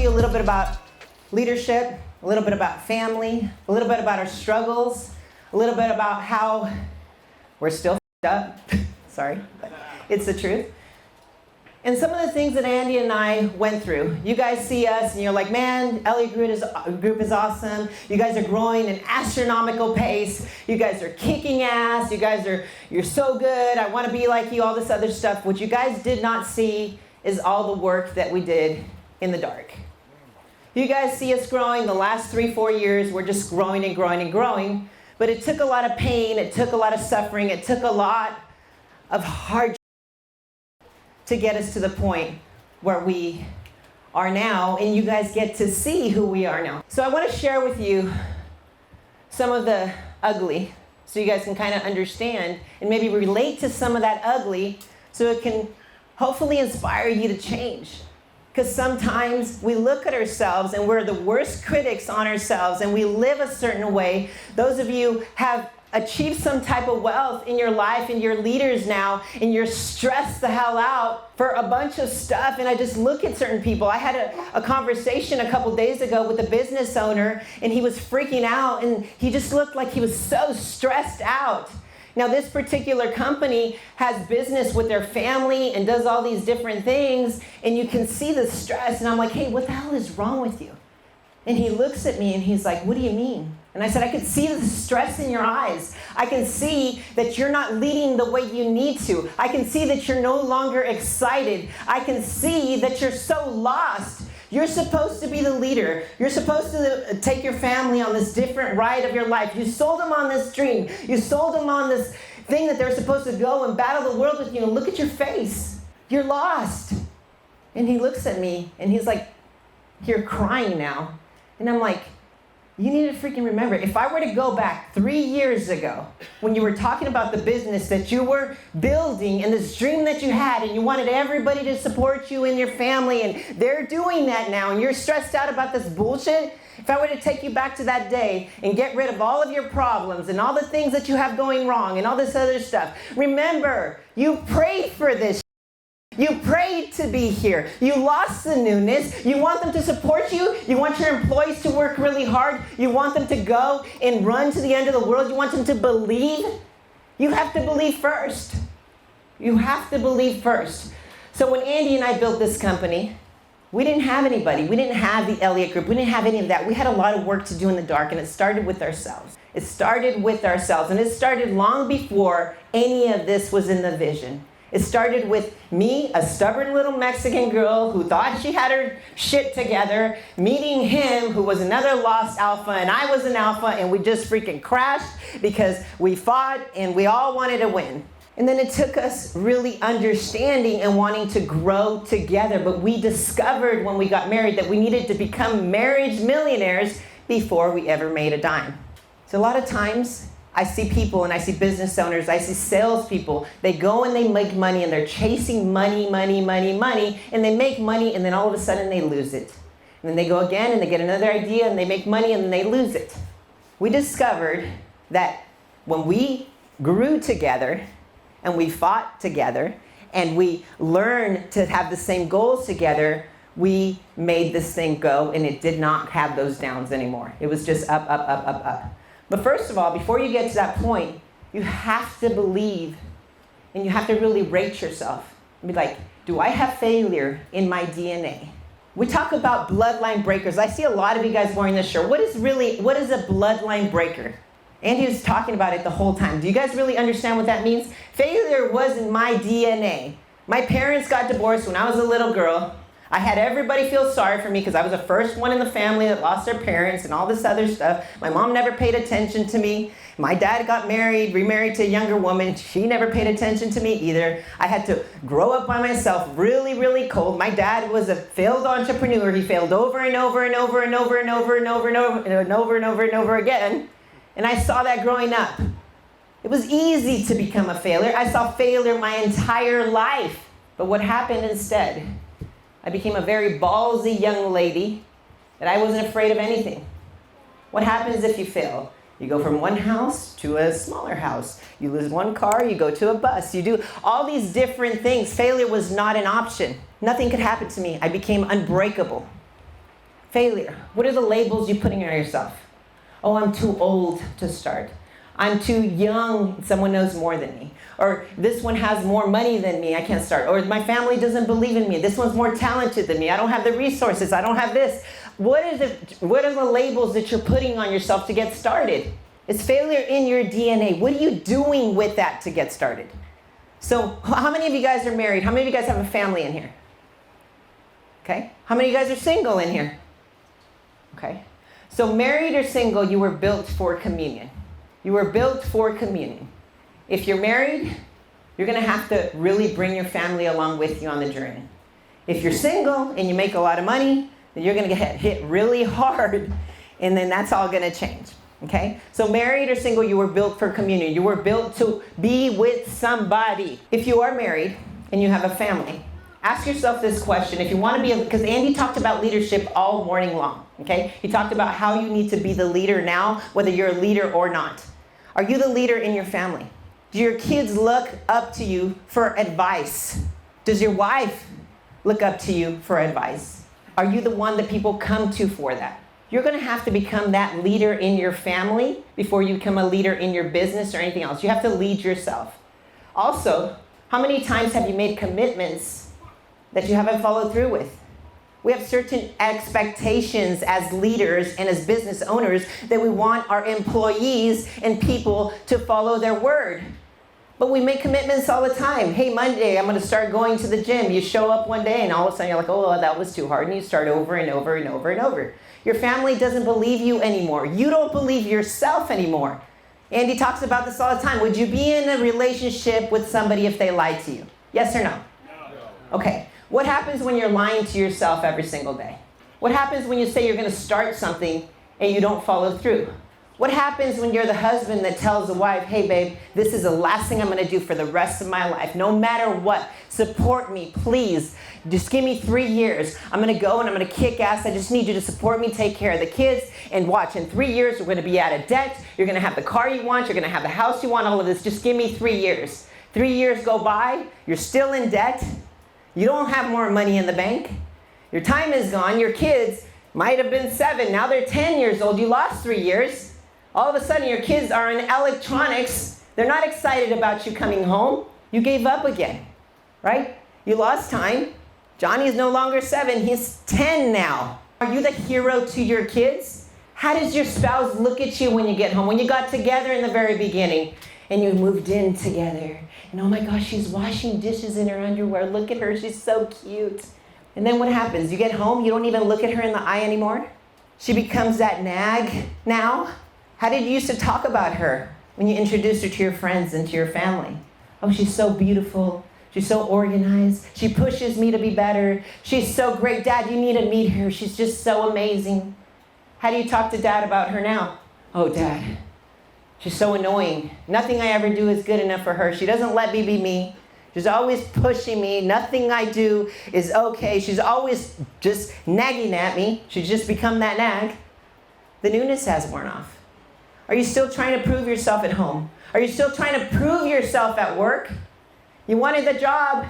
you a little bit about leadership, a little bit about family, a little bit about our struggles, a little bit about how we're still up. Sorry, but it's the truth. And some of the things that Andy and I went through. You guys see us and you're like, man, Elliott Group is awesome. You guys are growing at an astronomical pace. You guys are kicking ass. You're so good. I want to be like you, all this other stuff. What you guys did not see is all the work that we did in the dark. You guys see us growing the last 3-4 years. We're just growing and growing and growing. But it took a lot of pain. It took a lot of suffering. It took a lot of hardship to get us to the point where we are now, and you guys get to see who we are now. So I want to share with you some of the ugly, so you guys can kind of understand and maybe relate to some of that ugly, so it can hopefully inspire you to change. Because sometimes we look at ourselves and we're the worst critics on ourselves, and we live a certain way. Those of you have achieve some type of wealth in your life, and you're leaders now, and you're stressed the hell out for a bunch of stuff. And I just look at certain people. I had a conversation a couple days ago with a business owner, and he was freaking out, and he just looked like he was so stressed out. Now, this particular company has business with their family and does all these different things, and you can see the stress. And I'm like, hey, what the hell is wrong with you? And he looks at me and he's like, what do you mean? And I said, I could see the stress in your eyes. I can see that you're not leading the way you need to. I can see that you're no longer excited. I can see that you're so lost. You're supposed to be the leader. You're supposed to take your family on this different ride of your life. You sold them on this dream. You sold them on this thing that they're supposed to go and battle the world with you. And look at your face. You're lost. And he looks at me and he's like, you're crying now. And I'm like, you need to freaking remember, if I were to go back 3 years ago, when you were talking about the business that you were building and this dream that you had, and you wanted everybody to support you and your family, and they're doing that now, and you're stressed out about this bullshit, if I were to take you back to that day and get rid of all of your problems and all the things that you have going wrong and all this other stuff, remember, you prayed for this. You prayed to be here. You lost the newness. You want them to support you. You want your employees to work really hard. You want them to go and run to the end of the world. You want them to believe. You have to believe first. You have to believe first. So when Andy and I built this company, we didn't have anybody. We didn't have the Elliott Group. We didn't have any of that. We had a lot of work to do in the dark, and it started with ourselves. It started with ourselves, and it started long before any of this was in the vision. It started with me, a stubborn little Mexican girl who thought she had her shit together, meeting him, who was another lost alpha, and I was an alpha, and we just freaking crashed because we fought and we all wanted to win. And then it took us really understanding and wanting to grow together. But we discovered when we got married that we needed to become marriage millionaires before we ever made a dime. So a lot of times, I see people and I see business owners, I see salespeople, they go and they make money and they're chasing money, money, money, money, and they make money and then all of a sudden they lose it. And then they go again and they get another idea and they make money and then they lose it. We discovered that when we grew together and we fought together and we learned to have the same goals together, we made this thing go, and it did not have those downs anymore. It was just up, up, up, up, up. But first of all, before you get to that point, you have to believe, and you have to really rate yourself. And be like, do I have failure in my DNA? We talk about bloodline breakers. I see a lot of you guys wearing this shirt. What is a bloodline breaker? Andy was talking about it the whole time. Do you guys really understand what that means? Failure was in my DNA. My parents got divorced when I was a little girl. I had everybody feel sorry for me because I was the first one in the family that lost their parents and all this other stuff. My mom never paid attention to me. My dad got married, remarried to a younger woman. She never paid attention to me either. I had to grow up by myself, really, really cold. My dad was a failed entrepreneur. He failed over and over and over and over and over and over and over and over and over and over again. And I saw that growing up. It was easy to become a failure. I saw failure my entire life. But what happened instead? I became a very ballsy young lady that I wasn't afraid of anything. What happens if you fail? You go from one house to a smaller house. You lose one car, you go to a bus. You do all these different things. Failure was not an option. Nothing could happen to me. I became unbreakable. Failure. What are the labels you're putting on yourself? Oh, I'm too old to start. I'm too young. Someone knows more than me. Or this one has more money than me. I can't start. Or my family doesn't believe in me. This one's more talented than me. I don't have the resources. I don't have this. What are the labels that you're putting on yourself to get started? Is failure in your DNA? What are you doing with that to get started? So how many of you guys are married? How many of you guys have a family in here? Okay. How many of you guys are single in here? Okay. So married or single, you were built for communion. You were built for communion. If you're married, you're going to have to really bring your family along with you on the journey. If you're single and you make a lot of money, then you're going to get hit really hard, and then that's all going to change. Okay? So married or single, you were built for communion. You were built to be with somebody. If you are married and you have a family, ask yourself this question. If you want to be, because Andy talked about leadership all morning long. Okay? He talked about how you need to be the leader now, whether you're a leader or not. Are you the leader in your family? Do your kids look up to you for advice? Does your wife look up to you for advice? Are you the one that people come to for that? You're going to have to become that leader in your family before you become a leader in your business or anything else. You have to lead yourself. Also, how many times have you made commitments that you haven't followed through with? We have certain expectations as leaders and as business owners that we want our employees and people to follow their word. But we make commitments all the time. Hey, Monday, I'm going to start going to the gym. You show up one day and all of a sudden you're like, oh, that was too hard. And you start over and over and over and over. Your family doesn't believe you anymore. You don't believe yourself anymore. Andy talks about this all the time. Would you be in a relationship with somebody if they lied to you? Yes or no? No. Okay. What happens when you're lying to yourself every single day? What happens when you say you're going to start something and you don't follow through? What happens when you're the husband that tells the wife, hey, babe, this is the last thing I'm going to do for the rest of my life. No matter what, support me, please. Just give me 3 years. I'm going to go and I'm going to kick ass. I just need you to support me, take care of the kids, and watch. In 3 years, we're going to be out of debt. You're going to have the car you want. You're going to have the house you want, all of this. Just give me 3 years. 3 years go by. You're still in debt. You don't have more money in the bank. Your time is gone. Your kids might have been 7. Now they're 10 years old. You lost 3 years. All of a sudden, your kids are in electronics. They're not excited about you coming home. You gave up again, right? You lost time. Johnny is no longer 7. He's 10 now. Are you the hero to your kids? How does your spouse look at you when you get home? When you got together in the very beginning and you moved in together. And oh my gosh, she's washing dishes in her underwear. Look at her. She's so cute. And then what happens? You get home. You don't even look at her in the eye anymore. She becomes that nag now. How did you used to talk about her when you introduced her to your friends and to your family? Oh, she's so beautiful. She's so organized. She pushes me to be better. She's so great. Dad, you need to meet her. She's just so amazing. How do you talk to Dad about her now? Oh, Dad, she's so annoying. Nothing I ever do is good enough for her. She doesn't let me be me. She's always pushing me. Nothing I do is okay. She's always just nagging at me. She's just become that nag. The newness has worn off. Are you still trying to prove yourself at home? Are you still trying to prove yourself at work? You wanted the job.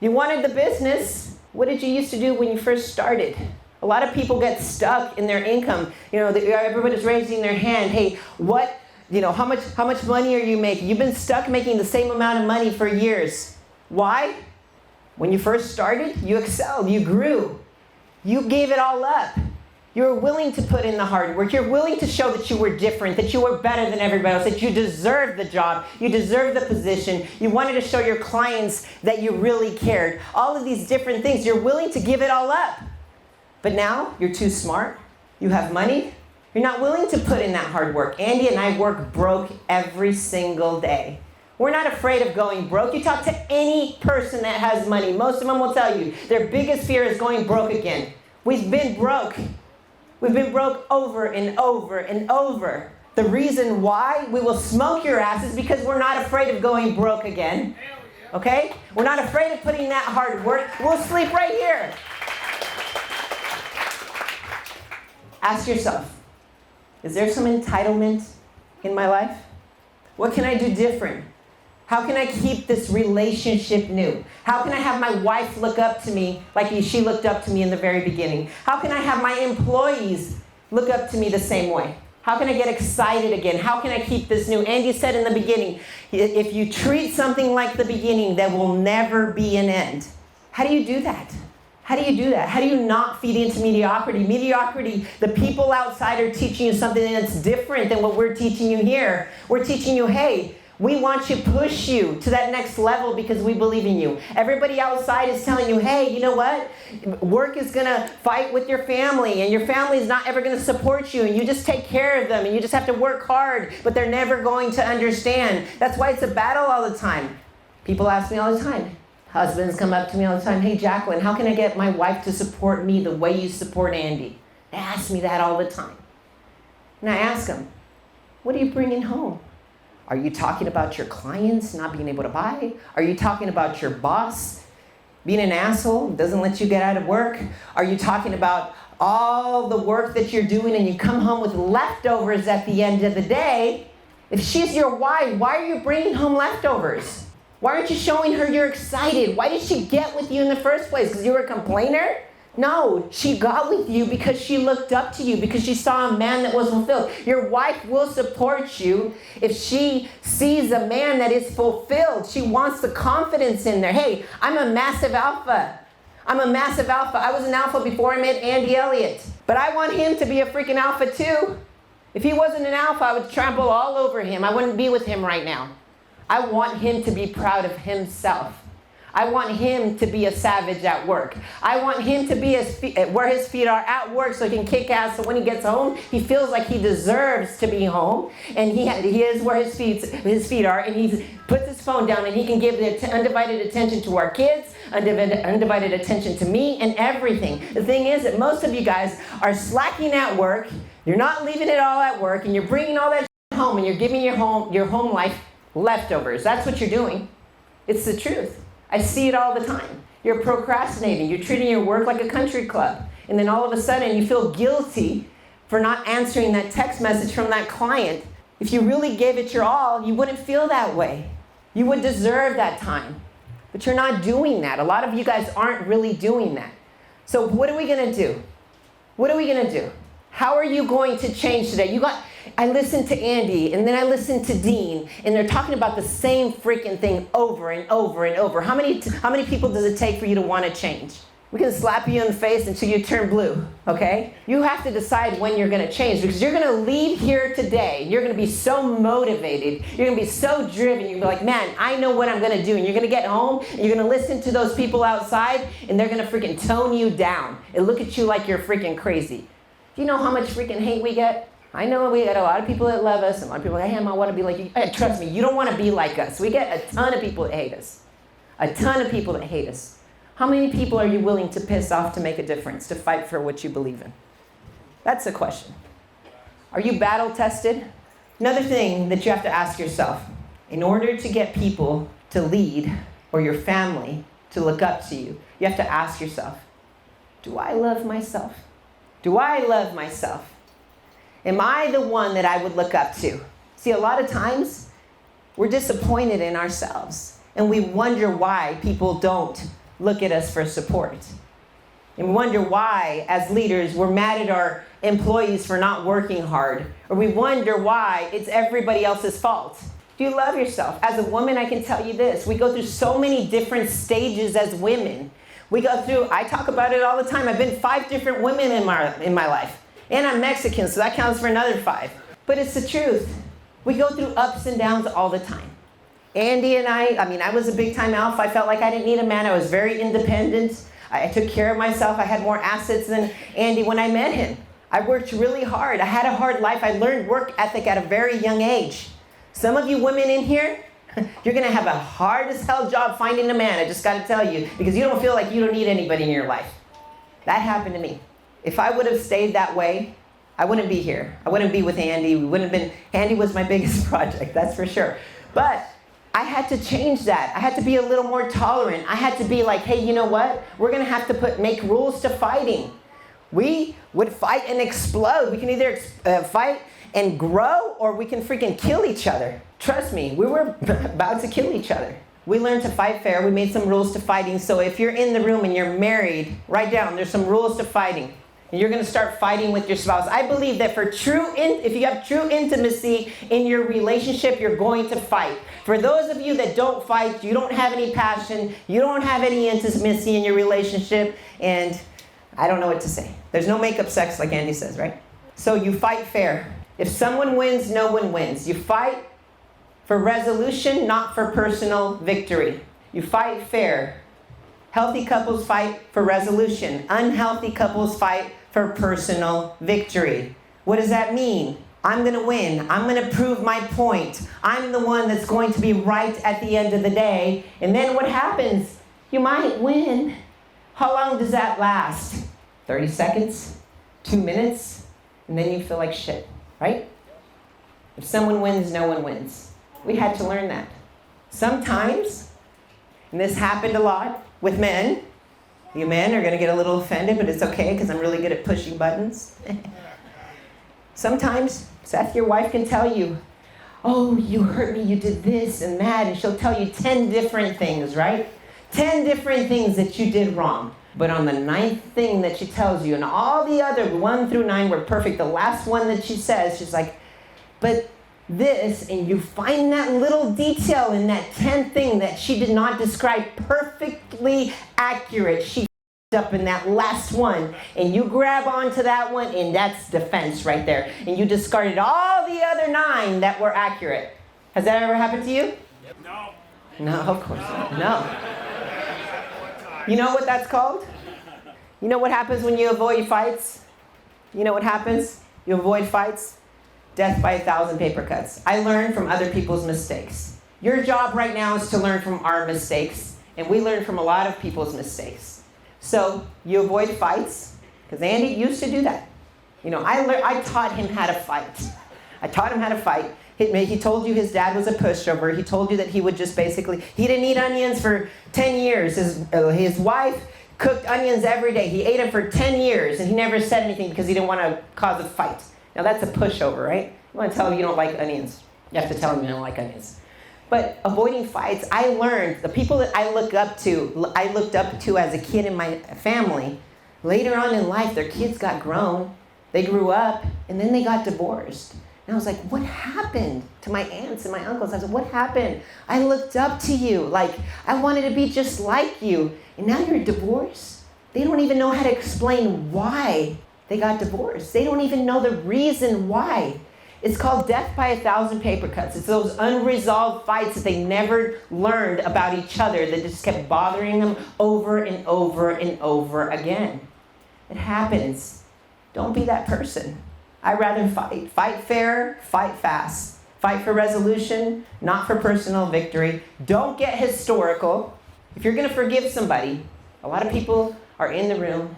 You wanted the business. What did you used to do when you first started? A lot of people get stuck in their income. You know, everybody's raising their hand. Hey, how much money are you making? You've been stuck making the same amount of money for years. Why? When you first started, you excelled. You grew. You gave it all up. You were willing to put in the hard work. You're willing to show that you were different, that you were better than everybody else, that you deserved the job, you deserved the position. You wanted to show your clients that you really cared. All of these different things, you're willing to give it all up. But now, you're too smart. You have money. You're not willing to put in that hard work. Andy and I work broke every single day. We're not afraid of going broke. You talk to any person that has money. Most of them will tell you their biggest fear is going broke again. We've been broke. We've been broke over and over and over. The reason why we will smoke your ass is because we're not afraid of going broke again. Okay? We're not afraid of putting that hard work. We'll sleep right here. Ask yourself, is there some entitlement in my life? What can I do different? How can I keep this relationship new? How can I have my wife look up to me like she looked up to me in the very beginning? How can I have my employees look up to me the same way? How can I get excited again? How can I keep this new? Andy said in the beginning, if you treat something like the beginning, there will never be an end. How do you do that? How do you do that? How do you not feed into mediocrity? Mediocrity, the people outside are teaching you something that's different than what we're teaching you here. We're teaching you, hey, we want to push you to that next level because we believe in you. Everybody outside is telling you, hey, you know what? Work is going to fight with your family, and your family is not ever going to support you, and you just take care of them, and you just have to work hard, but they're never going to understand. That's why it's a battle all the time. People ask me all the time. Husbands come up to me all the time, hey, Jacqueline, how can I get my wife to support me the way you support Andy? They ask me that all the time. And I ask them, what are you bringing home? Are you talking about your clients not being able to buy? Are you talking about your boss being an asshole, doesn't let you get out of work? Are you talking about all the work that you're doing and you come home with leftovers at the end of the day? If she's your wife, why are you bringing home leftovers? Why aren't you showing her you're excited? Why did she get with you in the first place? Because you were a complainer? No, she got with you because she looked up to you, because she saw a man that was fulfilled. Your wife will support you if she sees a man that is fulfilled. She wants the confidence in there. Hey, I'm a massive alpha. I'm a massive alpha. I was an alpha before I met Andy Elliott. But I want him to be a freaking alpha too. If he wasn't an alpha, I would trample all over him. I wouldn't be with him right now. I want him to be proud of himself. I want him to be a savage at work. I want him to be where his feet are at work so he can kick ass. So when he gets home, he feels like he deserves to be home. And he is where his feet are. And he puts his phone down and he can give the undivided attention to our kids, undivided attention to me and everything. The thing is that most of you guys are slacking at work. You're not leaving it all at work. And you're bringing all that home and you're giving your home life leftovers. That's what you're doing. It's the truth. I see it all the time. You're procrastinating. You're treating your work like a country club. And then all of a sudden you feel guilty for not answering that text message from that client. If you really gave it your all, you wouldn't feel that way. You would deserve that time. But you're not doing that. A lot of you guys aren't really doing that. So what are we going to do? What are we going to do? How are you going to change today? I listened to Andy, and then I listened to Dean, and they're talking about the same freaking thing over and over and over. How many people does it take for you to want to change? We can slap you in the face until you turn blue, okay? You have to decide when you're going to change, because you're going to leave here today. You're going to be so motivated. You're going to be so driven. You're going to be like, man, I know what I'm going to do. And you're going to get home, and you're going to listen to those people outside, and they're going to freaking tone you down and look at you like you're freaking crazy. Do you know how much freaking hate we get? I know we get a lot of people that love us, and a lot of people are like, hey, I want to be like you. Trust me, you don't want to be like us. We get a ton of people that hate us. A ton of people that hate us. How many people are you willing to piss off to make a difference, to fight for what you believe in? That's the question. Are you battle tested? Another thing that you have to ask yourself, in order to get people to lead or your family to look up to you, you have to ask yourself, do I love myself? Do I love myself? Am I the one that I would look up to? See, a lot of times, we're disappointed in ourselves. And we wonder why people don't look at us for support. And we wonder why, as leaders, we're mad at our employees for not working hard. Or we wonder why it's everybody else's fault. Do you love yourself? As a woman, I can tell you this. We go through so many different stages as women. I talk about it all the time. I've been 5 different women in my life. And I'm Mexican, so that counts for another 5. But it's the truth. We go through ups and downs all the time. Andy and I was a big time alpha. I felt like I didn't need a man. I was very independent. I took care of myself. I had more assets than Andy when I met him. I worked really hard. I had a hard life. I learned work ethic at a very young age. Some of you women in here, you're going to have a hard as hell job finding a man. I just got to tell you, because you don't feel like you don't need anybody in your life. That happened to me. If I would have stayed that way, I wouldn't be here. I wouldn't be with Andy. Andy was my biggest project, that's for sure. But I had to change that. I had to be a little more tolerant. I had to be like, hey, you know what? We're going to have to make rules to fighting. We would fight and explode. We can either fight and grow, or we can freaking kill each other. Trust me, we were about to kill each other. We learned to fight fair. We made some rules to fighting. So if you're in the room and you're married, write down, there's some rules to fighting. And you're going to start fighting with your spouse. I believe that if you have true intimacy in your relationship, you're going to fight. For those of you that don't fight, you don't have any passion, you don't have any intimacy in your relationship, and I don't know what to say. There's no make-up sex, like Andy says, right? So you fight fair. If someone wins, no one wins. You fight for resolution, not for personal victory. You fight fair. Healthy couples fight for resolution. Unhealthy couples fight for personal victory. What does that mean? I'm going to win. I'm going to prove my point. I'm the one that's going to be right at the end of the day. And then what happens? You might win. How long does that last? 30 seconds? 2 minutes? And then you feel like shit, right? If someone wins, no one wins. We had to learn that. Sometimes, and this happened a lot with men. You men are going to get a little offended, but it's okay because I'm really good at pushing buttons. Sometimes, Seth, your wife can tell you, oh, you hurt me, you did this and that, and she'll tell you 10 different things, right? 10 different things that you did wrong. But on the 9th thing that she tells you, and all the other 1 through 9 were perfect, the last one that she says, she's like, but this, and you find that little detail in that 10th thing that she did not describe perfectly accurate. She up in that last one, and you grab onto that one, and that's defense right there. And you discarded all the other 9 that were accurate. Has that ever happened to you? No. No, of course not. No. You know what that's called? You know what happens when you avoid fights? You know what happens? You avoid fights? Death by 1,000 paper cuts. I learn from other people's mistakes. Your job right now is to learn from our mistakes, and we learn from a lot of people's mistakes. So you avoid fights, because Andy used to do that. You know, I taught him how to fight. I taught him how to fight. He told you his dad was a pushover. He told you that he would just basically, he didn't eat onions for 10 years. His wife cooked onions every day. He ate them for 10 years, and he never said anything because he didn't want to cause a fight. Now that's a pushover, right? You want to tell him you don't like onions. You have to tell him you don't like onions. But avoiding fights, I learned, the people that I looked up to as a kid in my family, later on in life, their kids got grown, they grew up, and then they got divorced. And I was like, what happened to my aunts and my uncles? I said, what happened? I looked up to you. Like, I wanted to be just like you. And now you're divorced? They don't even know how to explain why they got divorced. They don't even know the reason why. It's called death by 1,000 paper cuts. It's those unresolved fights that they never learned about each other that just kept bothering them over and over and over again. It happens. Don't be that person. I'd rather fight. Fight fair, fight fast. Fight for resolution, not for personal victory. Don't get historical. If you're going to forgive somebody, a lot of people are in the room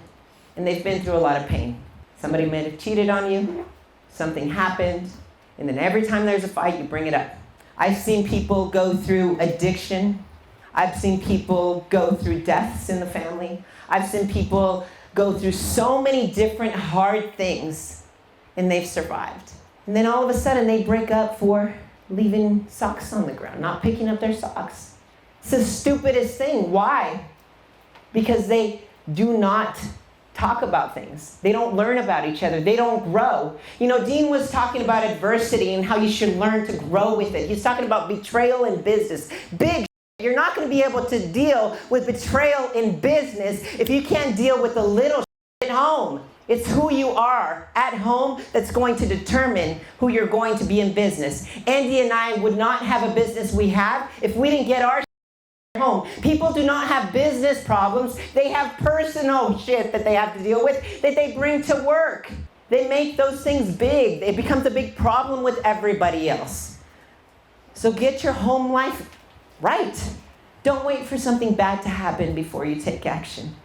and they've been through a lot of pain. Somebody may have cheated on you. Something happened, and then every time there's a fight, you bring it up. I've seen people go through addiction. I've seen people go through deaths in the family. I've seen people go through so many different hard things, and they've survived. And then all of a sudden, they break up for leaving socks on the ground, not picking up their socks. It's the stupidest thing. Why? Because they do not talk about things. They don't learn about each other. They don't grow. You know, Dean was talking about adversity and how you should learn to grow with it. He's talking about betrayal in business. Big. You're not going to be able to deal with betrayal in business if you can't deal with the little at home. It's who you are at home that's going to determine who you're going to be in business. Andy and I would not have a business we have if we didn't get our home. People do not have business problems. They have personal shit that they have to deal with that they bring to work. They make those things big. It becomes a big problem with everybody else. So get your home life right. Don't wait for something bad to happen before you take action.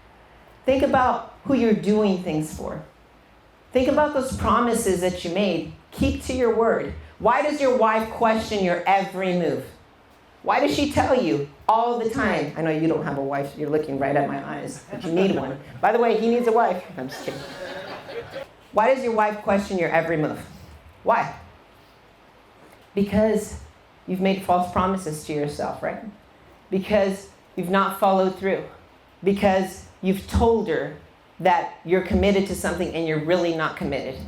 Think about who you're doing things for. Think about those promises that you made. Keep to your word. Why does your wife question your every move? Why does she tell you all the time? I know you don't have a wife. You're looking right at my eyes, but you need one. By the way, he needs a wife. I'm just kidding. Why does your wife question your every move? Why? Because you've made false promises to yourself, right? Because you've not followed through. Because you've told her that you're committed to something and you're really not committed.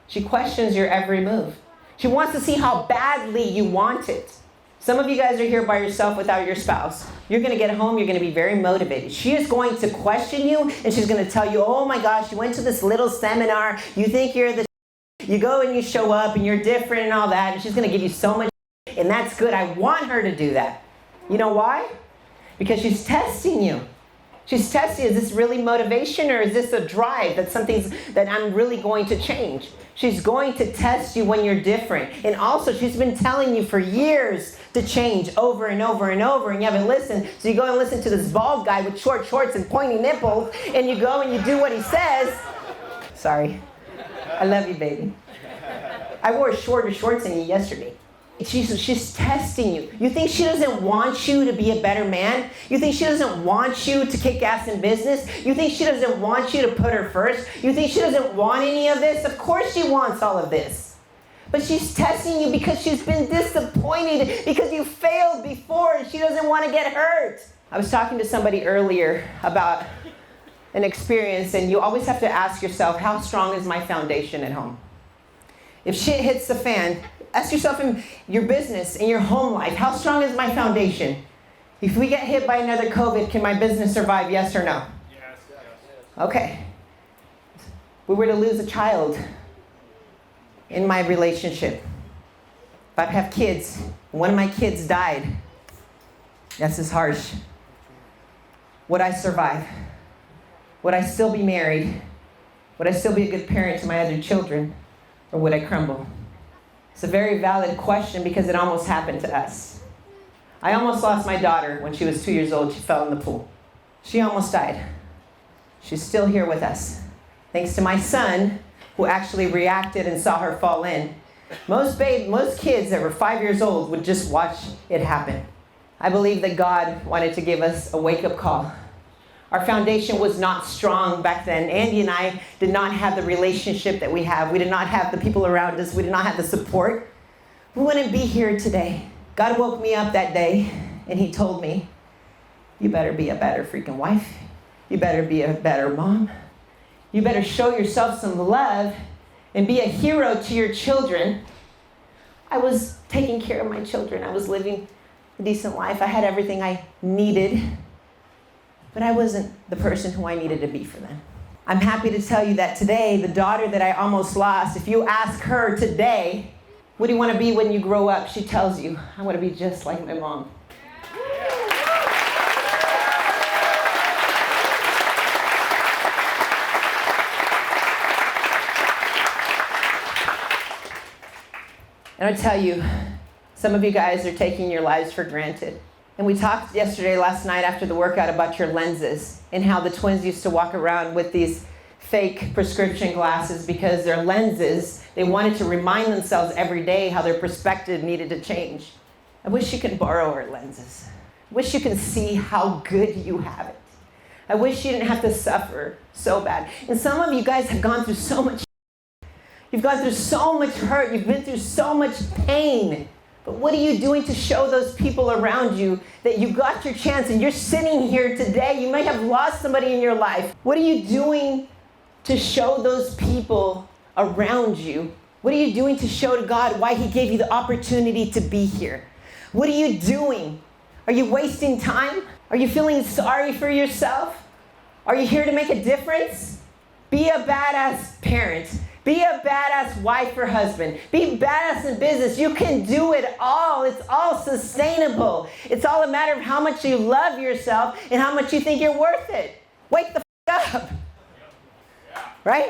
She questions your every move. She wants to see how badly you want it. Some of you guys are here by yourself without your spouse. You're going to get home, you're going to be very motivated. She is going to question you, and she's going to tell you, oh my gosh, you went to this little seminar, you think you're the you go and you show up and you're different and all that, and she's going to give you so much, and that's good. I want her to do that. You know why? Because she's testing you. She's testing, is this really motivation, or is this a drive that something's that I'm really going to change? She's going to test you when you're different. And also, she's been telling you for years to change over and over and over, and you haven't listened. So you go and listen to this bald guy with short shorts and pointy nipples, and you go and you do what he says. Sorry. I love you, baby. I wore shorter shorts than you yesterday. She's testing you. You think she doesn't want you to be a better man? You think she doesn't want you to kick ass in business? You think she doesn't want you to put her first? You think she doesn't want any of this? Of course she wants all of this. But she's testing you because she's been disappointed because you failed before and she doesn't want to get hurt. I was talking to somebody earlier about an experience, and you always have to ask yourself, how strong is my foundation at home? If shit hits the fan, ask yourself in your business, in your home life, how strong is my foundation? If we get hit by another COVID, can my business survive, yes or no? Yes. Okay. If we were to lose a child in my relationship, if I have kids, and one of my kids died, this is harsh. Would I survive? Would I still be married? Would I still be a good parent to my other children? Or would I crumble? It's a very valid question because it almost happened to us. I almost lost my daughter when she was 2 years old. She fell in the pool. She almost died. She's still here with us. Thanks to my son, who actually reacted and saw her fall in. Most kids that were 5 years old would just watch it happen. I believe that God wanted to give us a wake-up call. Our foundation was not strong back then. Andy and I did not have the relationship that we have. We did not have the people around us. We did not have the support. We wouldn't be here today. God woke me up that day, and he told me, you better be a better freaking wife. You better be a better mom. You better show yourself some love and be a hero to your children. I was taking care of my children. I was living a decent life. I had everything I needed. But I wasn't the person who I needed to be for them. I'm happy to tell you that today, the daughter that I almost lost, if you ask her today, what do you want to be when you grow up? She tells you, I want to be just like my mom. And I tell you, some of you guys are taking your lives for granted. And we talked last night after the workout about your lenses and how the twins used to walk around with these fake prescription glasses because their lenses, they wanted to remind themselves every day how their perspective needed to change. I wish you could borrow our lenses. I wish you could see how good you have it. I wish you didn't have to suffer so bad. And some of you guys have gone through so much. You've gone through so much hurt. You've been through so much pain. But what are you doing to show those people around you that you got your chance and you're sitting here today? You may have lost somebody in your life. What are you doing to show those people around you? What are you doing to show to God why he gave you the opportunity to be here? What are you doing? Are you wasting time? Are you feeling sorry for yourself? Are you here to make a difference? Be a badass parent. Be a badass wife or husband. Be badass in business. You can do it all. It's all sustainable. It's all a matter of how much you love yourself and how much you think you're worth it. Wake the f*** up. Right?